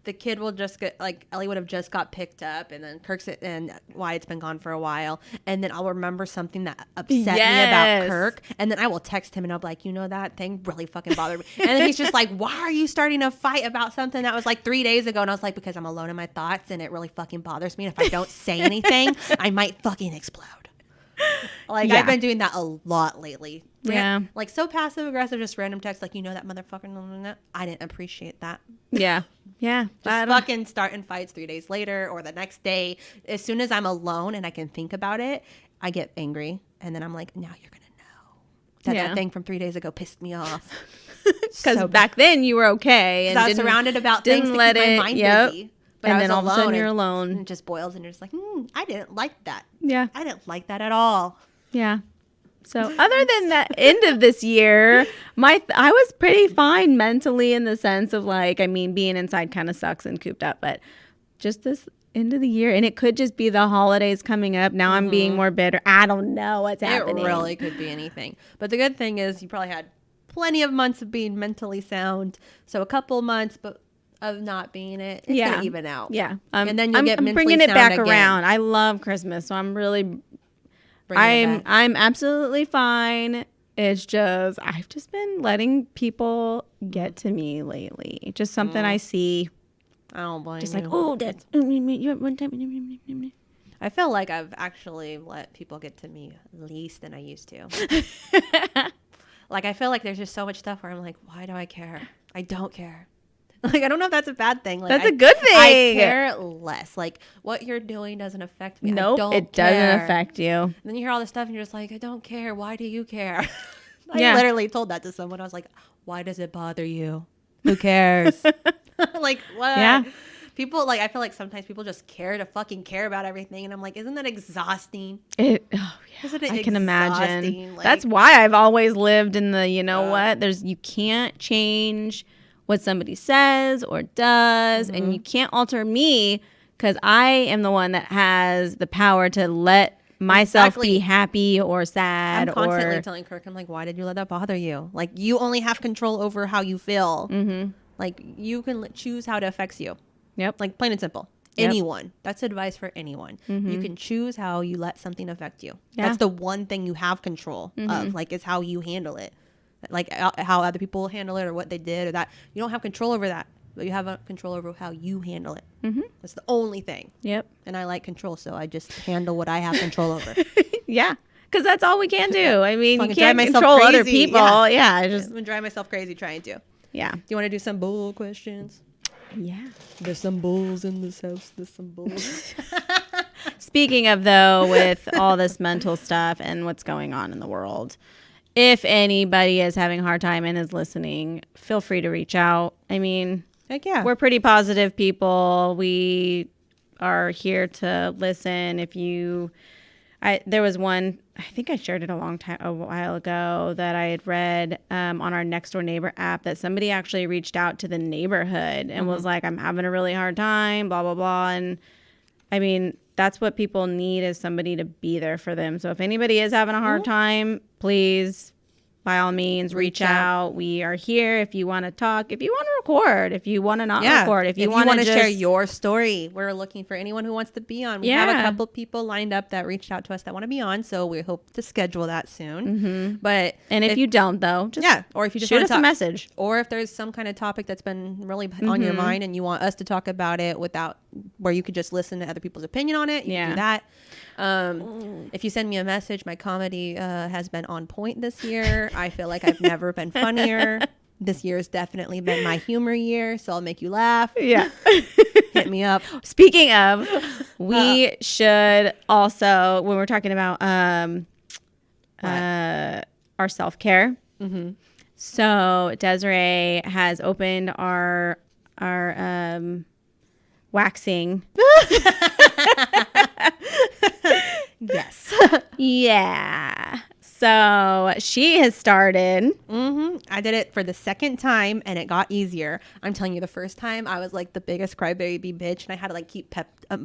the kid will just get, like, Ellie would have just got picked up, and then Kirk's and Wyatt's been gone for a while, and then I'll remember something that upset me about Kirk, and then I will text him and I'll be like, you know, that thing really fucking bothered me. And then he's just like, why are you starting a fight about something that was like 3 days ago? And I was like, because I'm alone in my thoughts and it really fucking bothers me, and if I don't say anything I might fucking explode. Like, I've been doing that a lot lately. Yeah. Like, so passive aggressive, just random text. Like, that motherfucker. I didn't appreciate that. Yeah. Yeah. Just fucking starting fights 3 days later or the next day. As soon as I'm alone and I can think about it, I get angry. And then I'm like, now you're going to know that thing from 3 days ago pissed me off. Because back then you were okay. And I was surrounded about things to keep my mind busy. But and then all of a sudden you're alone. And it just boils and you're just like, I didn't like that. Yeah. I didn't like that at all. Yeah. So other than that end of this year, I was pretty fine mentally in the sense of like, I mean, being inside kind of sucks and cooped up, but just this end of the year, and it could just be the holidays coming up. Now I'm being more bitter. I don't know what's happening. It really could be anything. But the good thing is you probably had plenty of months of being mentally sound. So a couple months, but of not being it's gonna even out. Yeah. And then you'll get mentally bringing it sound back again. around. I love Christmas, so I'm really I'm absolutely fine. It's just I've just been letting people get to me lately. Just something I see. I don't blame just you. like, oh, that's one time. I feel like I've actually let people get to me least than I used to. Like, I feel like there's just so much stuff where I'm like, why do I care? I don't care. Like, I don't know if that's a bad thing. Like, that's a good thing. I care less. Like, what you're doing doesn't affect me. Nope, it doesn't affect you. And then you hear all this stuff and you're just like, I don't care. Why do you care? I literally told that to someone. I was like, why does it bother you? Who cares? Like, what? Yeah. People, like, I feel like sometimes people just care to fucking care about everything. And I'm like, isn't that exhausting? Isn't it I can imagine. Like, that's why I've always lived in the, what? You can't change what somebody says or does, and you can't alter me because I am the one that has the power to let myself be happy or sad. I'm constantly telling Kirk, I'm like, why did you let that bother you? Like, you only have control over how you feel. Like, you can choose how it affects you. Yep. Like, plain and simple. Yep. Anyone. That's advice for anyone. You can choose how you let something affect you. Yeah. That's the one thing you have control of. Like, is how you handle it. Like, how other people handle it or what they did or that. You don't have control over that. But you have control over how you handle it. That's the only thing. Yep. And I like control, so I just handle what I have control over. Yeah. Because that's all we can do. I mean, you can't control crazy. Other people. Yeah. I'm going to drive myself crazy trying to. Yeah. Do you want to do some bull questions? Yeah. There's some bulls in this house. There's some bulls. Speaking of, though, with all this mental stuff and what's going on in the world, if anybody is having a hard time and is listening, feel free to reach out. I mean, heck yeah. We're pretty positive people. We are here to listen. There was one, I think I shared it a while ago, that I had read on our Next Door Neighbor app that somebody actually reached out to the neighborhood and was like, I'm having a really hard time, blah, blah, blah. And I mean, that's what people need, is somebody to be there for them. So if anybody is having a hard time, please, by all means, reach out. We are here if you want to talk, if you want to record, if you want to not record, if you want to share your story. We're looking for anyone who wants to be on. We have a couple people lined up that reached out to us that want to be on, so we hope to schedule that soon. But if you don't, though, just or if you just shoot us a message, or if there's some kind of topic that's been really on your mind and you want us to talk about it where you could just listen to other people's opinion on it, you can do that. If you send me a message, my comedy has been on point this year. I feel like I've never been funnier. This year has definitely been my humor year, so I'll make you laugh. Yeah. Hit me up. Speaking of, we should also, when we're talking about our self-care, so Desiree has opened our waxing. Yes. Yeah. So she has started. I did it for the second time and it got easier. I'm telling you, the first time I was like the biggest crybaby bitch and I had to like keep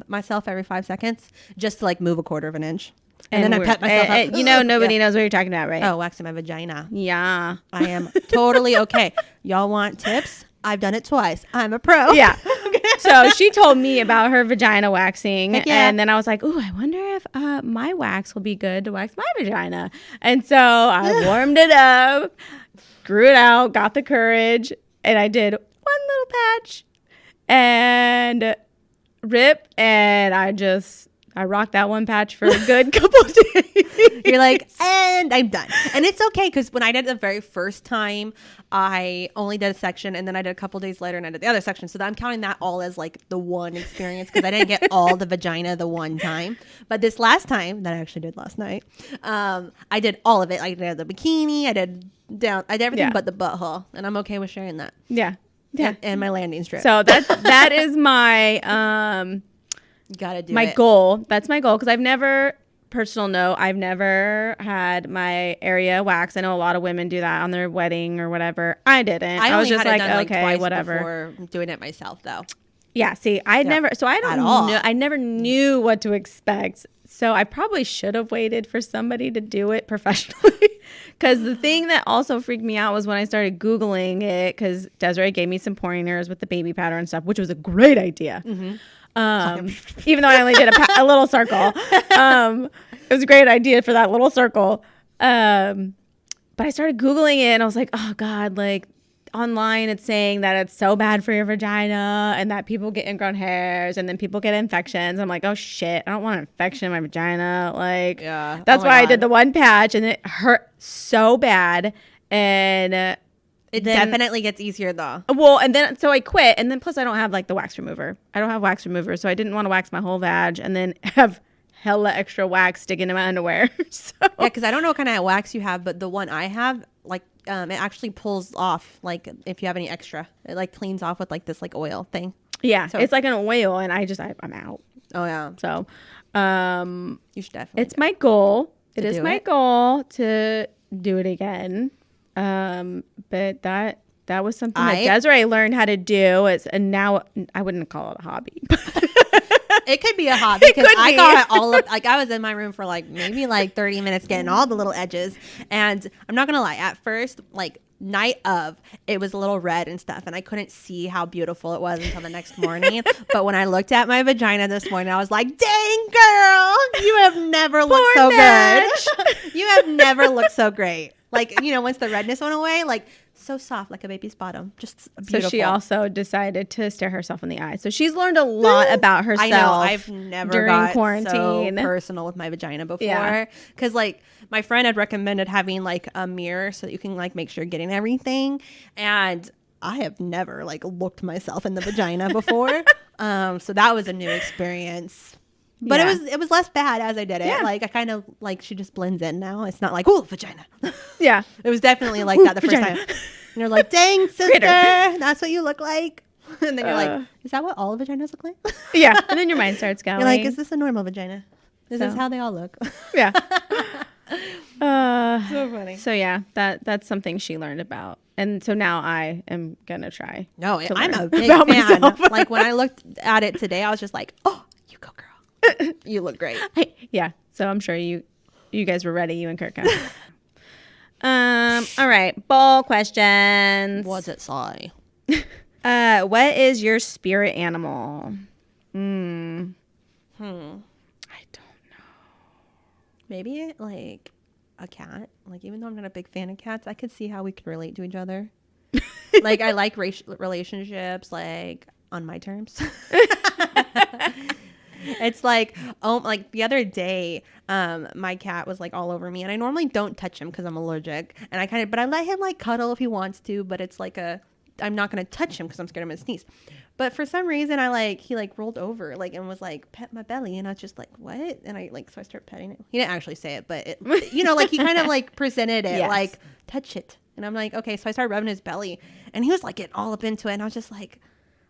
myself every 5 seconds just to like move a quarter of an inch. And then I pet myself up. Nobody knows what you're talking about, right? Oh, waxing my vagina. Yeah. I am totally okay. Y'all want tips? I've done it twice. I'm a pro. Yeah. So she told me about her vagina waxing. Yeah. And then I was like, ooh, I wonder if my wax will be good to wax my vagina. And so I warmed it up, grew it out, got the courage, and I did one little patch and rip. And I rocked that one patch for a good couple of days. You're like, and I'm done. And it's okay, because when I did it the very first time, I only did a section, and then I did a couple days later and I did the other section. So I'm counting that all as like the one experience, because I didn't get all the vagina the one time. But this last time that I actually did last night, I did all of it. I did the bikini, I did everything but the butthole, and I'm okay with sharing that. Yeah. And my landing strip. So that is my gotta do my goal. That's my goal, because I've never had my area waxed. I know a lot of women do that on their wedding or whatever. I didn't. I was just like, okay, whatever. Before doing it myself, though. Yeah. See, I never knew what to expect. So I probably should have waited for somebody to do it professionally. Because the thing that also freaked me out was when I started Googling it, because Desiree gave me some pointers with the baby powder and stuff, which was a great idea. Mm-hmm. Even though I only did a little circle. It was a great idea for that little circle. But I started Googling it, and I was like, oh God, like online it's saying that it's so bad for your vagina and that people get ingrown hairs and then people get infections. I'm like, oh shit, I don't want an infection in my vagina. Like, yeah, that's why I did the one patch, and it hurt so bad. And it definitely gets easier though. Well, and then so I quit, and then plus I don't have like the wax remover. I don't have wax remover, so I didn't want to wax my whole vag and then have hella extra wax sticking in my underwear. So. Yeah, because I don't know what kind of wax you have, but the one I have, like, it actually pulls off, like, if you have any extra, it like cleans off with like this like oil thing. Yeah, so it's like an oil, and I'm out. Oh yeah. So, you should definitely. It's my goal. It is my goal to do it again. But that was something that Desiree learned how to do. And now I wouldn't call it a hobby. It could be a hobby, because I got it all up. Like, I was in my room for like maybe like 30 minutes getting all the little edges. And I'm not gonna lie, at first, like night of, it was a little red and stuff, and I couldn't see how beautiful it was until the next morning. But when I looked at my vagina this morning, I was like, dang girl, you have never looked so good. You have never looked so great. Like, you know, once the redness went away, like, so soft, like a baby's bottom. Just beautiful. So she also decided to stare herself in the eye. So she's learned a lot about herself. I know. I've never got quarantine so personal with my vagina before. Because, like, my friend had recommended having, like, a mirror so that you can, like, make sure you're getting everything. And I have never, like, looked myself in the vagina before. So that was a new experience. But it was less bad as I did it. Yeah. Like, I kind of, like, she just blends in now. It's not like, ooh, vagina. Yeah. It was definitely like that the first time. And you're like, dang, sister, that's what you look like. And then you're like, is that what all vaginas look like? Yeah. And then your mind starts going. You're like, is this a normal vagina? This is how they all look. Yeah. So funny. So, yeah, that's something she learned about. And so now I am going to try. No, I'm a big fan. Like, when I looked at it today, I was just like, oh, you go, girl. You look great. Yeah. So I'm sure you guys were ready, you and Kirk. All right. Ball questions. What's it say? What is your spirit animal? I don't know. Maybe like a cat. Like, even though I'm not a big fan of cats, I could see how we could relate to each other. Like, I like relationships, like, on my terms. It's like, like the other day, my cat was like all over me, and I normally don't touch him because I'm allergic, and but I let him like cuddle if he wants to, but it's like I'm not gonna touch him because I'm scared I'm gonna sneeze. But for some reason, he like rolled over like and was like, pet my belly, and I was just like, what? And I started petting it. He didn't actually say it, but it, you know, like he kind of like presented it, like, touch it, and I'm like, okay. So I started rubbing his belly, and he was like getting all up into it, and I was just like,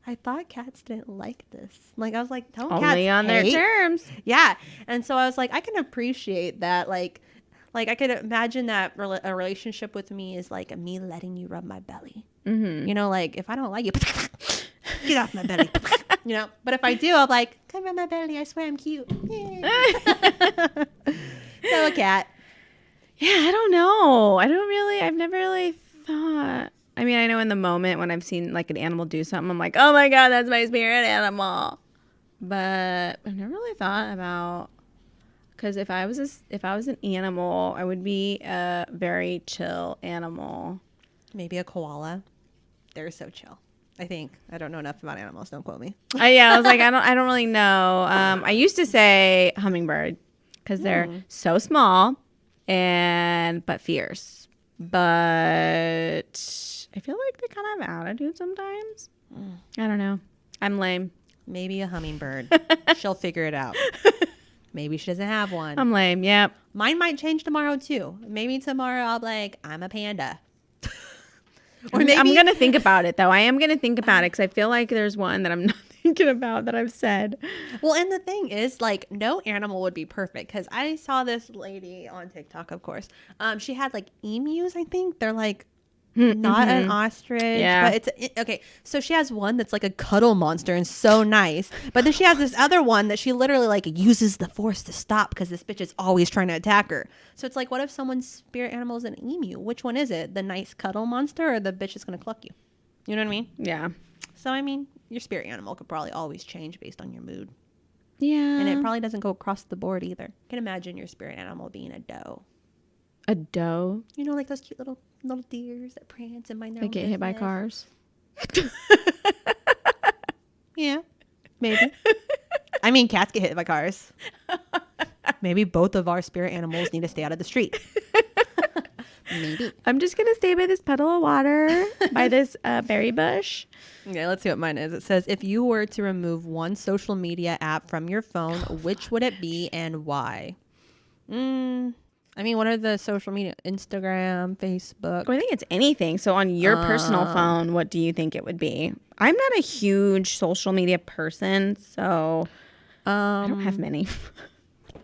I thought cats didn't like this. Like, I was like, don't cats only on hate? their terms. Yeah. And so I was like, I can appreciate that. Like I could imagine that a relationship with me is like me letting you rub my belly. Mm-hmm. You know, like, if I don't like you, get off my belly. You know, but if I do, I'm like, come rub my belly. I swear I'm cute. So a cat. Yeah, I don't know. I've never really thought. I mean, I know in the moment when I've seen like an animal do something, I'm like, oh my God, that's my spirit animal. But I've never really thought about, because if I was an animal, I would be a very chill animal. Maybe a koala. They're so chill. I think. I don't know enough about animals. Don't quote me. Yeah, I was like, I don't really know. I used to say hummingbird because they're so small but fierce. But I feel like they kind of have attitude sometimes. I don't know. I'm lame. Maybe a hummingbird. She'll figure it out. Maybe she doesn't have one. I'm lame. Yep. Mine might change tomorrow too. Maybe tomorrow I'll be like, I'm a panda. Or maybe I'm going to think about it though. I am going to think about it because I feel like there's one that I'm not thinking about that I've said. Well, and the thing is, like, no animal would be perfect because I saw this lady on TikTok, of course. She had like emus, I think. They're like not an ostrich, but it's okay. So she has one that's like a cuddle monster and so nice, but then she has this other one that she literally like uses the force to stop because this bitch is always trying to attack her. So it's like, what if someone's spirit animal is an emu? Which one is it? The nice cuddle monster or the bitch that's gonna cluck you? You know what I mean? Yeah. So I mean, your spirit animal could probably always change based on your mood. Yeah. And it probably doesn't go across the board either. You can imagine your spirit animal being a doe. A doe? You know, like those cute little deers that prance and mind their that own get hit by cars? Yeah, maybe. I mean, cats get hit by cars. Maybe both of our spirit animals need to stay out of the street. Maybe. I'm just going to stay by this puddle of water, by this berry bush. Okay, let's see what mine is. It says, if you were to remove one social media app from your phone, which would it be and why? I mean, what are the social media? Instagram, Facebook? Well, I think it's anything. So on your personal phone, what do you think it would be? I'm not a huge social media person, so I don't have many.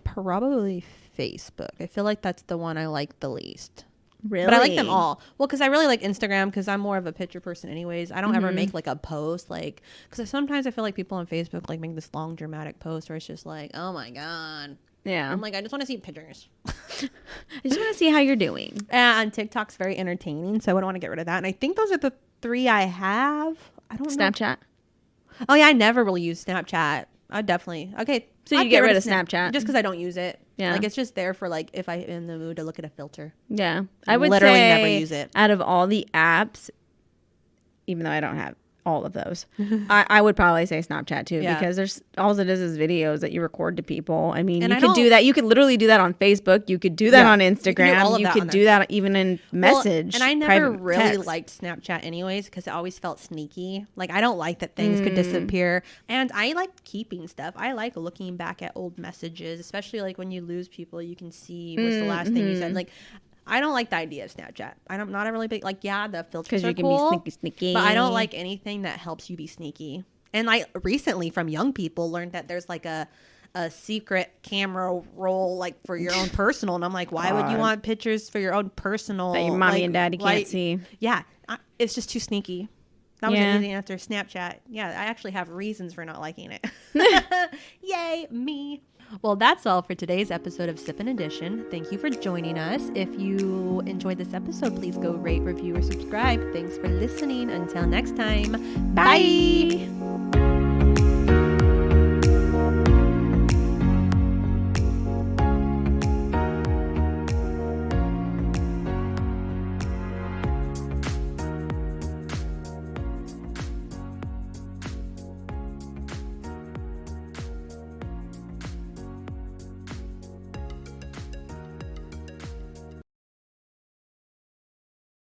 Probably Facebook. I feel like that's the one I like the least. Really? But I like them all. Well, because I really like Instagram because I'm more of a picture person anyways. I don't ever make like a post like, because sometimes I feel like people on Facebook like make this long dramatic post where it's just like, oh my God. Yeah. I'm like, I just want to see pictures. I just want to see how you're doing. And TikTok's very entertaining, so I wouldn't want to get rid of that. And I think those are the 3 I have. I don't know. Snapchat? Oh, yeah, I never really use Snapchat. I definitely. Okay. So you get rid of Snapchat? Just because I don't use it. Yeah. Like, it's just there for, like, if I'm in the mood to look at a filter. Yeah. I would literally say never use it. Out of all the apps, even though I don't have all of those, I would probably say Snapchat too, because there's all it is videos that you record to people. I mean, and you could do that. You could literally do that on Facebook. You could do that on Instagram. You could do that even in message. And I never really liked Snapchat anyways because it always felt sneaky. Like, I don't like that things could disappear. And I like keeping stuff. I like looking back at old messages, especially like when you lose people, you can see what's the last thing you said. Like, I don't like the idea of Snapchat. I'm not a really big, like, the filters are cool. Because you can be sneaky. But I don't like anything that helps you be sneaky. And I recently from young people learned that there's like a secret camera roll like for your own personal. And I'm like, why would you want pictures for your own personal? That your mommy and daddy can't see. Yeah. It's just too sneaky. That was an easy answer. Snapchat. Yeah, I actually have reasons for not liking it. Yay, me. Well, that's all for today's episode of Sippin and Dishin. Thank you for joining us. If you enjoyed this episode, please go rate, review, or subscribe. Thanks for listening. Until next time, bye.